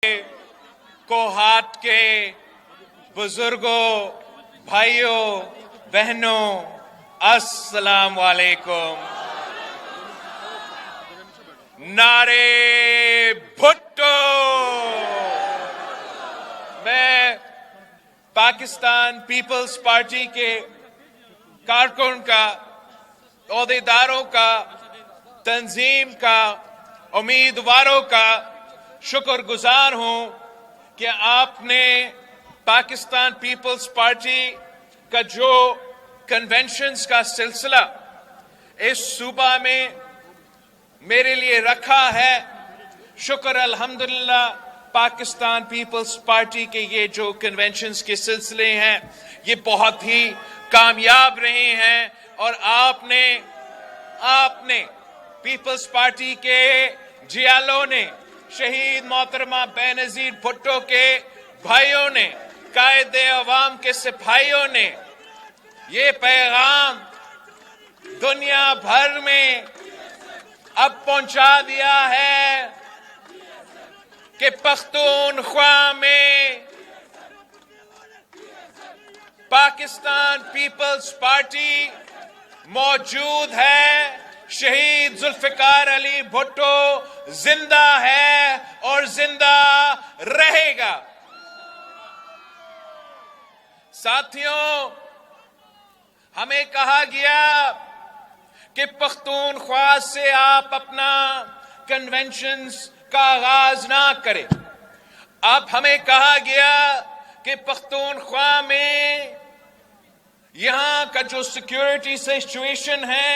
کوہات کے بزرگوں، بھائیوں، بہنوں، السلام علیکم۔ نعرے بھٹو۔ میں پاکستان پیپلز پارٹی کے کارکن کا، عہدیداروں کا، تنظیم کا، امیدواروں کا شکر گزار ہوں کہ آپ نے پاکستان پیپلز پارٹی کا جو کنونشنز کا سلسلہ اس صوبہ میں میرے لیے رکھا ہے۔ شکر الحمدللہ پاکستان پیپلز پارٹی کے یہ جو کنونشنز کے سلسلے ہیں یہ بہت ہی کامیاب رہے ہیں، اور آپ نے پیپلز پارٹی کے جیالوں نے، شہید محترمہ بے نظیر بھٹو کے بھائیوں نے، قائد عوام کے سپاہیوں نے یہ پیغام دنیا بھر میں اب پہنچا دیا ہے کہ پختونخوا میں پاکستان پیپلز پارٹی موجود ہے۔ شہید ذوالفقار علی بھٹو زندہ ہے اور زندہ رہے گا۔ ساتھیوں، ہمیں کہا گیا کہ پختونخوا سے آپ اپنا کنونشنز کا آغاز نہ کریں۔ اب ہمیں کہا گیا کہ پختونخوا میں یہاں کا جو سیکیورٹی سچویشن ہے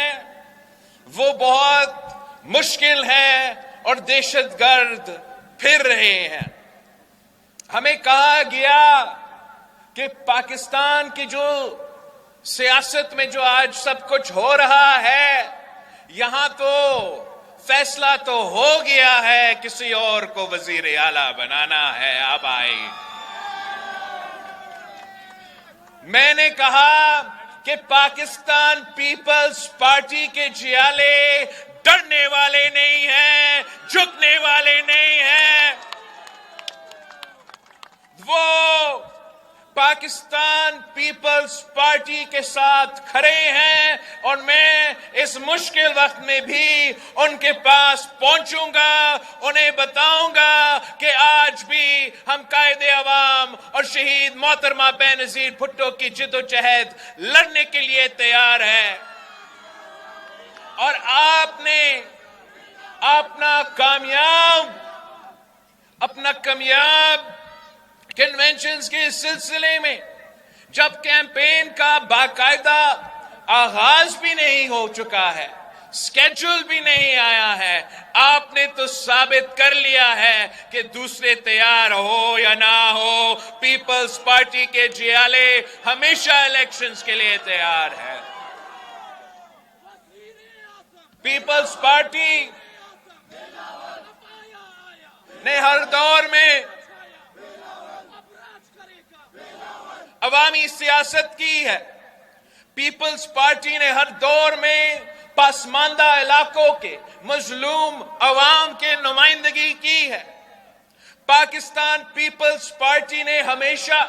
وہ بہت مشکل ہے اور دہشت گرد پھر رہے ہیں۔ ہمیں کہا گیا کہ پاکستان کی جو سیاست میں جو آج سب کچھ ہو رہا ہے، یہاں تو فیصلہ تو ہو گیا ہے، کسی اور کو وزیر اعلیٰ بنانا ہے، اب آئے۔ میں نے کہا کہ پاکستان پیپلز پارٹی کے جیالے ڈرنے والے نہیں ہیں، جھکنے والے نہیں ہیں۔ وہ پاکستان پیپلز پارٹی کے ساتھ کھڑے ہیں، اور میں اس مشکل وقت میں بھی ان کے پاس پہنچوں گا، انہیں بتاؤں گا کہ آج بھی ہم قائد عوام اور شہید محترمہ بے نظیر بھٹو کی جدوجہد لڑنے کے لیے تیار ہیں۔ اور آپ نے اپنا کامیاب کنونشنز کے سلسلے میں جب کیمپین کا باقاعدہ آغاز بھی نہیں ہو چکا ہے، سکیڈول بھی نہیں آیا ہے، آپ نے تو ثابت کر لیا ہے کہ دوسرے تیار ہو یا نہ ہو، پیپلز پارٹی کے جیالے ہمیشہ الیکشنز کے لیے تیار ہے۔ پیپلز پارٹی نے ہر دور میں عوامی سیاست کی ہے۔ پیپلز پارٹی نے ہر دور میں پسماندہ علاقوں کے مظلوم عوام کے نمائندگی کی ہے۔ پاکستان پیپلز پارٹی نے ہمیشہ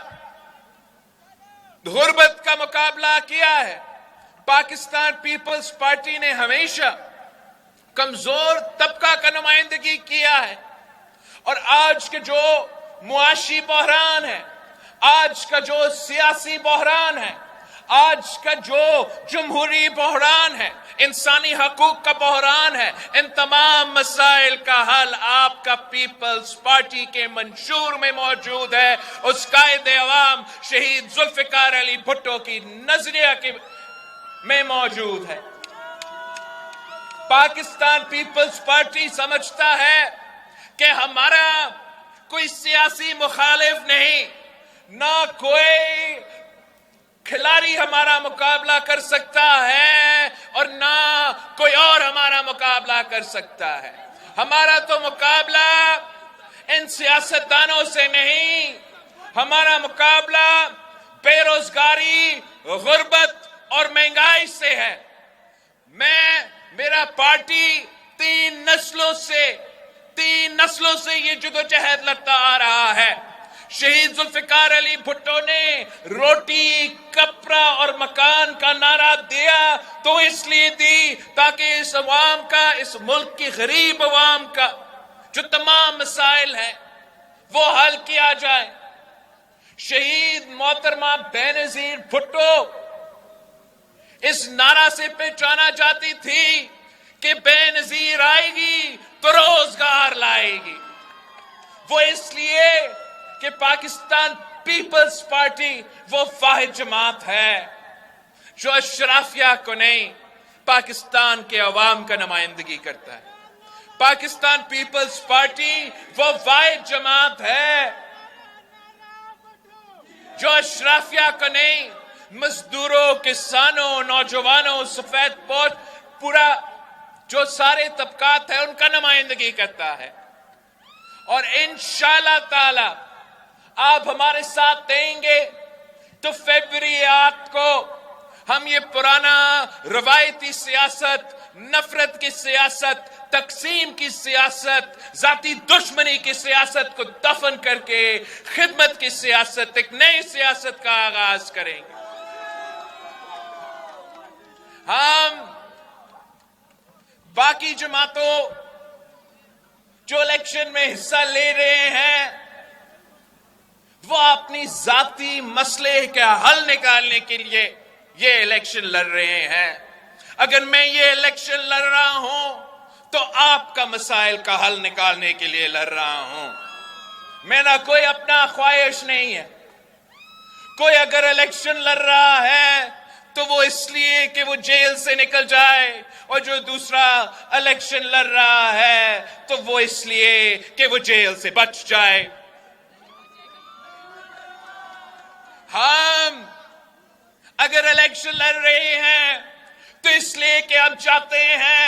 غربت کا مقابلہ کیا ہے۔ پاکستان پیپلز پارٹی نے ہمیشہ کمزور طبقہ کا نمائندگی کیا ہے، اور آج کے جو معاشی بحران ہے، آج کا جو سیاسی بحران ہے، آج کا جو جمہوری بحران ہے، انسانی حقوق کا بحران ہے، ان تمام مسائل کا حل آپ کا پیپلز پارٹی کے منشور میں موجود ہے۔ اس قائد عوام شہید ذوالفقار علی بھٹو کی نظریہ میں موجود ہے۔ پاکستان پیپلز پارٹی سمجھتا ہے کہ ہمارا کوئی سیاسی مخالف نہیں، نہ کوئی کھلاڑی ہمارا مقابلہ کر سکتا ہے، اور نہ کوئی اور ہمارا مقابلہ کر سکتا ہے۔ ہمارا تو مقابلہ ان سیاستدانوں سے نہیں، ہمارا مقابلہ بے روزگاری، غربت اور مہنگائی سے ہے۔ میرا پارٹی 3 نسلوں سے 3 نسلوں سے یہ جدوجہد لڑتا آ رہا ہے. شہید ذوالفقار علی بھٹو نے روٹی کپڑا اور مکان کا نعرہ دیا تو اس لیے دی تاکہ اس عوام کا، اس ملک کی غریب عوام کا جو تمام مسائل ہیں وہ حل کیا جائے. شہید محترمہ بینظیر بھٹو اس نعرہ سے پہچانا جاتی تھی کہ بینظیر آئے گی تو روزگار لائے گی. وہ اس لیے کہ پاکستان پیپلز پارٹی وہ واحد جماعت ہے جو اشرافیہ کو نہیں، پاکستان کے عوام کا نمائندگی کرتا ہے. پاکستان پیپلز پارٹی وہ واحد جماعت ہے جو اشرافیہ کو نہیں، مزدوروں، کسانوں، نوجوانوں، سفید پوش، پورا جو سارے طبقات ہیں ان کا نمائندگی کرتا ہے. اور انشاءاللہ تعالی آپ ہمارے ساتھ دیں گے تو فیبری 8 کو ہم یہ پرانا روایتی سیاست، نفرت کی سیاست، تقسیم کی سیاست، ذاتی دشمنی کی سیاست کو دفن کر کے خدمت کی سیاست، ایک نئی سیاست کا آغاز کریں گے. ہم باقی جماعتوں جو الیکشن میں حصہ لے رہے ہیں وہ اپنی ذاتی مسئلے کا حل نکالنے کے لیے یہ الیکشن لڑ رہے ہیں. اگر میں یہ الیکشن لڑ رہا ہوں تو آپ کا مسائل کا حل نکالنے کے لیے لڑ رہا ہوں. میرا کوئی اپنا خواہش نہیں ہے. کوئی اگر الیکشن لڑ رہا ہے تو وہ اس لیے کہ وہ جیل سے نکل جائے، اور جو دوسرا الیکشن لڑ رہا ہے تو وہ اس لیے کہ وہ جیل سے بچ جائے. ہم اگر الیکشن لڑ رہے ہیں تو اس لیے کہ ہم چاہتے ہیں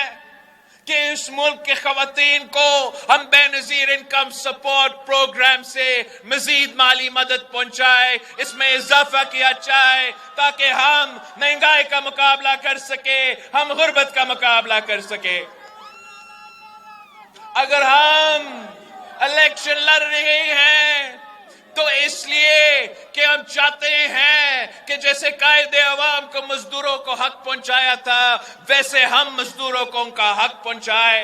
کہ اس ملک کے خواتین کو ہم بے نظیر انکم سپورٹ پروگرام سے مزید مالی مدد پہنچائے، اس میں اضافہ کیا جائے تاکہ ہم مہنگائی کا مقابلہ کر سکے، ہم غربت کا مقابلہ کر سکے. اگر ہم الیکشن لڑ رہے ہیں تو اس لیے کہ ہم چاہتے ہیں کہ جیسے قائد عوام کو مزدوروں کو حق پہنچایا تھا ویسے ہم مزدوروں کو ان کا حق پہنچائے.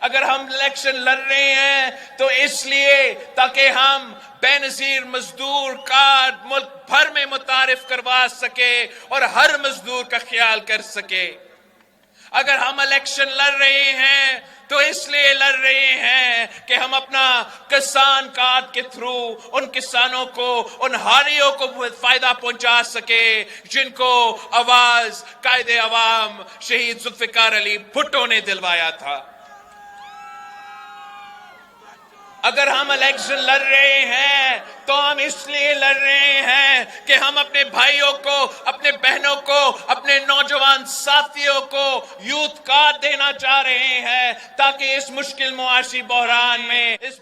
اگر ہم الیکشن لڑ رہے ہیں تو اس لیے تاکہ ہم بے نظیر مزدور کارڈ ملک بھر میں متعارف کروا سکے اور ہر مزدور کا خیال کر سکے. اگر ہم الیکشن لڑ رہے ہیں تو اس لیے لڑ رہے ہیں کہ ہم اپنا کسان کارڈ کے تھرو ان کسانوں کو، ان حاریوں کو فائدہ پہنچا سکے جن کو آواز قائد عوام شہید ذوالفقار علی بھٹو نے دلوایا تھا. اگر ہم الیکشن لڑ رہے ہیں تو ہم اس لیے لڑ رہے ہیں کہ ہم اپنے بھائیوں کو، اپنے بہنوں کو، اپنے نوجوان ساتھیوں کو یوتھ کارڈ دینا چاہ رہے ہیں تاکہ اس مشکل معاشی بحران میں، اس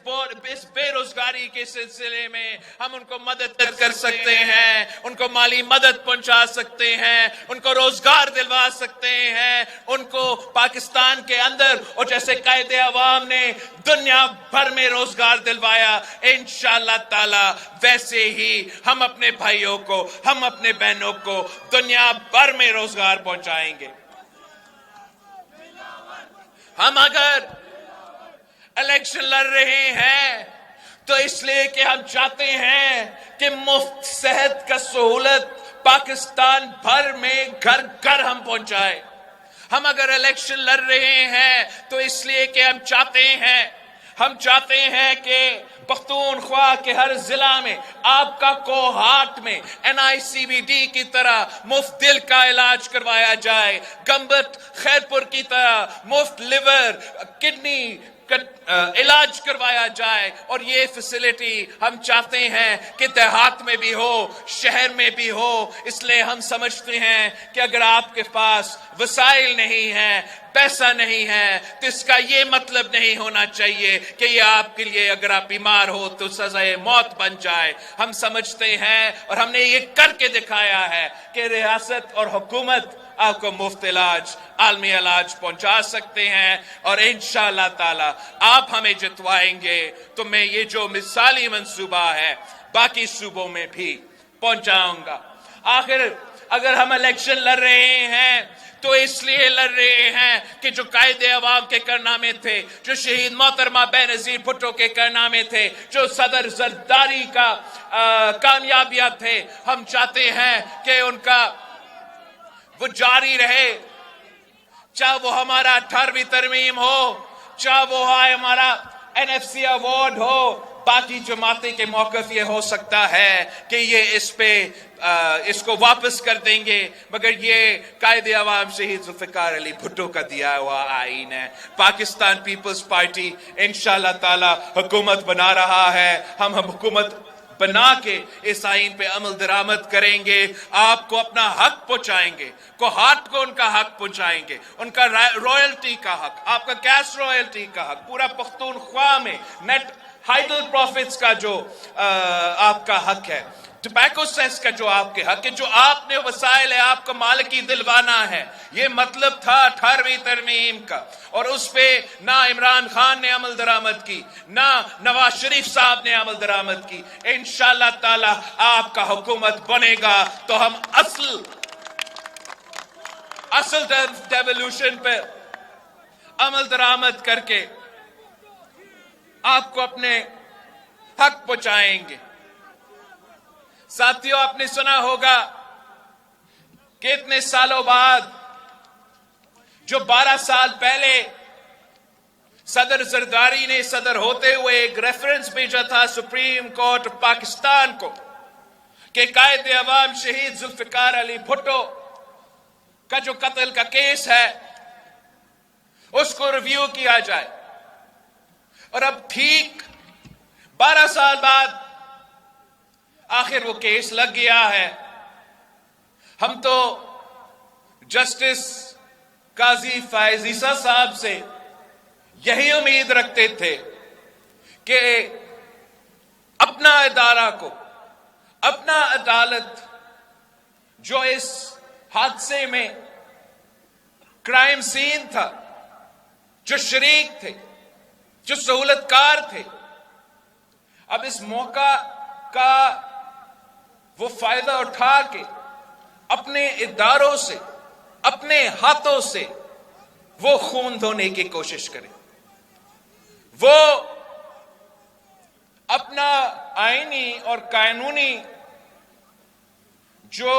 بے روزگاری کے سلسلے میں ہم ان کو مدد کر سکتے ہیں، ان کو مالی مدد پہنچا سکتے ہیں، ان کو روزگار دلوا سکتے ہیں، ان کو پاکستان کے اندر اور جیسے قائد عوام نے دنیا بھر میں روزگار دلوایا، انشاءاللہ تعالی ویسے ہی ہم اپنے بھائیوں کو، ہم اپنے بہنوں کو دنیا بھر میں روزگار پہنچائیں گے. ہم اگر الیکشن لڑ رہے ہیں تو اس لیے کہ ہم چاہتے ہیں کہ مفت صحت کا سہولت پاکستان بھر میں گھر گھر ہم پہنچائے. ہم اگر الیکشن لڑ رہے ہیں تو اس لیے کہ ہم چاہتے ہیں کہ پختونخوا کے ہر ضلع میں آپ کا کوہاٹ میں NICVD کی طرح مفت دل کا علاج کروایا جائے، گمبت خیرپور کی طرح مفت لیور کڈنی علاج کروایا جائے. اور یہ فیسلٹی ہم چاہتے ہیں کہ دیہات میں بھی ہو، شہر میں بھی ہو. اس لیے ہم سمجھتے ہیں کہ اگر آپ کے پاس وسائل نہیں ہیں، پیسہ نہیں ہے، تو اس کا یہ مطلب نہیں ہونا چاہیے کہ یہ آپ کے لیے اگر آپ بیمار ہو تو سزائے موت بن جائے. ہم سمجھتے ہیں اور ہم نے یہ کر کے دکھایا ہے کہ ریاست اور حکومت آپ کو مفت علاج، عالمی علاج پہنچا سکتے ہیں. اور انشاءاللہ تعالی آپ ہمیں جتوائیں گے تو میں یہ جو مثالی منصوبہ ہے باقی صوبوں میں بھی پہنچاؤں گا۔ آخر اگر ہم الیکشن لڑ رہے ہیں تو اس لیے لڑ رہے ہیں کہ جو قائد عوام کے کارنامے تھے، جو شہید محترمہ بینظیر بھٹو کے کارنامے تھے، جو صدر زرداری کا کامیابیاں تھے، ہم چاہتے ہیں کہ ان کا وہ جاری رہے، چاہے وہ ہمارا 18ویں ترمیم ہو، چاہے وہ ہمارا NFC ایوارڈ ہو۔ باقی جماعتیں کے موقف یہ ہو سکتا ہے کہ یہ اس کو واپس کر دیں گے، مگر یہ قائد عوام شہید ذوالفقار علی بھٹو کا دیا ہوا آئین ہے۔ پاکستان پیپلز پارٹی انشاءاللہ تعالی حکومت بنا رہا ہے، ہم حکومت بنا کے اس آئین پہ عمل درآمد کریں گے، آپ کو اپنا حق پہنچائیں گے، کوہاٹ کو ان کا حق پہنچائیں گے، ان کا رائلٹی کا حق، آپ کا گیس رائلٹی کا حق، پورا پختونخوا میں نیٹ ہائیڈل پروفٹس کا جو آپ کا حق ہے، ٹبیکو سیس کا جو آپ کے حق ہے، جو آپ نے وسائل ہے آپ کو مالکی دلوانا ہے۔ یہ مطلب تھا 18ویں ترمیم کا، اور اس پہ نہ عمران خان نے عمل درآمد کی، نہ نواز شریف صاحب نے عمل درآمد کی۔ انشاءاللہ تعالی آپ کا حکومت بنے گا تو ہم اصل ڈیولوشن پہ عمل درآمد کر کے آپ کو اپنے حق پہنچائیں گے۔ ساتھیوں، آپ نے سنا ہوگا کہ اتنے سالوں بعد، جو 12 سال پہلے صدر زرداری نے صدر ہوتے ہوئے ایک ریفرنس بھیجا تھا سپریم کورٹ آف پاکستان کو کہ قائد عوام شہید ذوالفقار علی بھٹو کا جو قتل کا کیس ہے اس کو ریویو کیا جائے، اور اب ٹھیک 12 سال بعد آخر وہ کیس لگ گیا ہے۔ ہم تو جسٹس قاضی فائز عیسیٰ صاحب سے یہی امید رکھتے تھے کہ اپنا ادارہ کو، اپنا عدالت جو اس حادثے میں کرائم سین تھا، جو شریک تھے، جو سہولت کار تھے، اب اس موقع کا وہ فائدہ اٹھا کے اپنے اداروں سے، اپنے ہاتھوں سے وہ خون دھونے کی کوشش کریں، وہ اپنا آئینی اور قانونی جو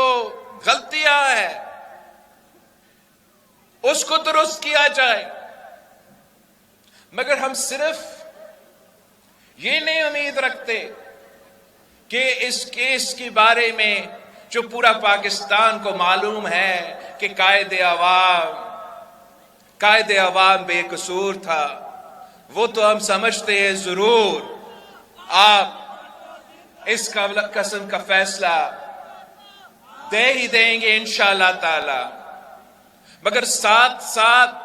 غلطیاں ہیں اس کو درست کیا جائے۔ مگر ہم صرف یہ نہیں امید رکھتے کہ اس کیس کے بارے میں جو پورا پاکستان کو معلوم ہے کہ قائد عوام بے قصور تھا، وہ تو ہم سمجھتے ہیں ضرور آپ اس قسم کا فیصلہ دے ہی دیں گے انشاءاللہ تعالی، مگر ساتھ ساتھ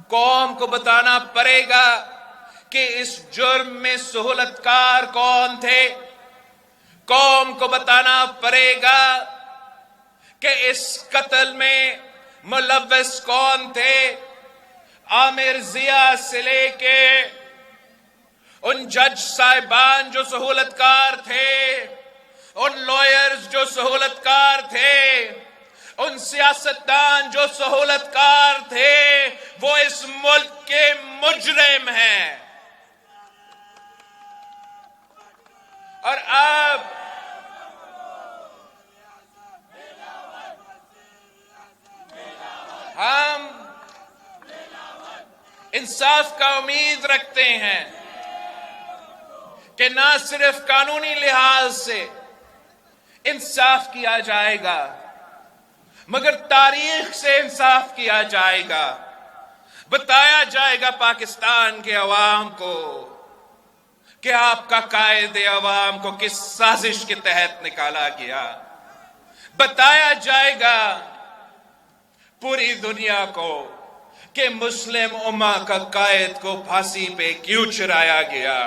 قوم کو بتانا پڑے گا کہ اس جرم میں سہولت کار کون تھے، قوم کو بتانا پڑے گا کہ اس قتل میں ملوث کون تھے۔ عامر ضیاء سے لے کے ان جج صاحبان جو سہولت کار تھے، ان لائرز جو سہولت کار تھے، ان سیاستدان جو سہولت کار تھے، وہ اس ملک کے مجرم ہیں۔ اور اب ہم انصاف کا امید رکھتے ہیں کہ نہ صرف قانونی لحاظ سے انصاف کیا جائے گا، مگر تاریخ سے انصاف کیا جائے گا، بتایا جائے گا پاکستان کے عوام کو کہ آپ کا قائد عوام کو کس سازش کے تحت نکالا گیا، بتایا جائے گا پوری دنیا کو کہ مسلم امہ کا قائد کو پھانسی پہ کیوں چڑھایا گیا۔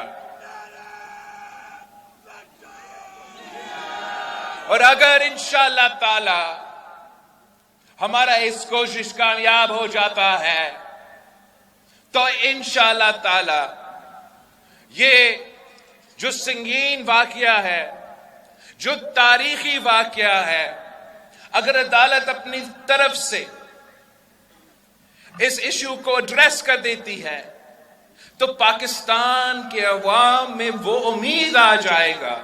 اور اگر انشاءاللہ تعالی ہمارا اس کوشش کامیاب ہو جاتا ہے تو انشاءاللہ تعالی یہ جو سنگین واقعہ ہے، جو تاریخی واقعہ ہے، اگر عدالت اپنی طرف سے اس ایشو کو ایڈریس کر دیتی ہے تو پاکستان کے عوام میں وہ امید آ جائے گا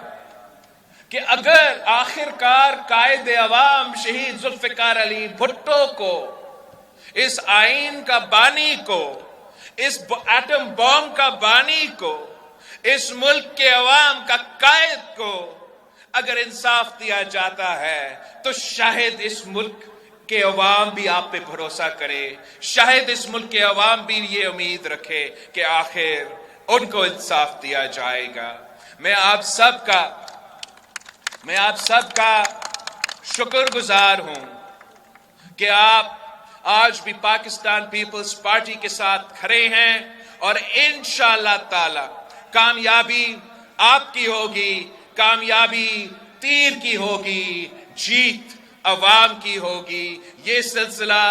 کہ اگر آخرکار قائد عوام شہید ذوالفقار علی بھٹو کو، اس آئین کا بانی کو، اس ایٹم بم کا بانی کو، اس ملک کے عوام کا قائد کو اگر انصاف دیا جاتا ہے تو شاید اس ملک کے عوام بھی آپ پہ بھروسہ کرے، شاید اس ملک کے عوام بھی یہ امید رکھے کہ آخر ان کو انصاف دیا جائے گا۔ میں آپ سب کا شکر گزار ہوں کہ آپ آج بھی پاکستان پیپلز پارٹی کے ساتھ کھڑے ہیں، اور انشاءاللہ تعالی کامیابی آپ کی ہوگی، کامیابی تیر کی ہوگی، جیت عوام کی ہوگی۔ یہ سلسلہ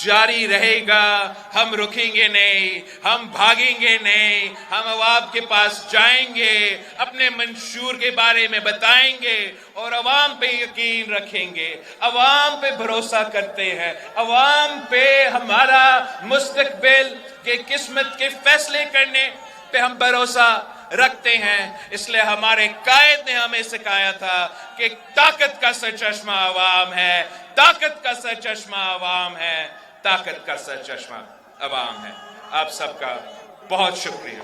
جاری رہے گا، ہم رکیں گے نہیں، ہم بھاگیں گے نہیں، ہم عوام کے پاس جائیں گے، اپنے منشور کے بارے میں بتائیں گے اور عوام پہ یقین رکھیں گے، عوام پہ بھروسہ کرتے ہیں، عوام پہ ہمارا مستقبل کے قسمت کے فیصلے کرنے پہ ہم بھروسہ رکھتے ہیں۔ اس لیے ہمارے قائد نے ہمیں سکھایا تھا کہ طاقت کا سرچشمہ عوام ہے، طاقت کا سرچشمہ عوام ہے، طاقت کا سرچشمہ عوام ہے۔ آپ سب کا بہت شکریہ۔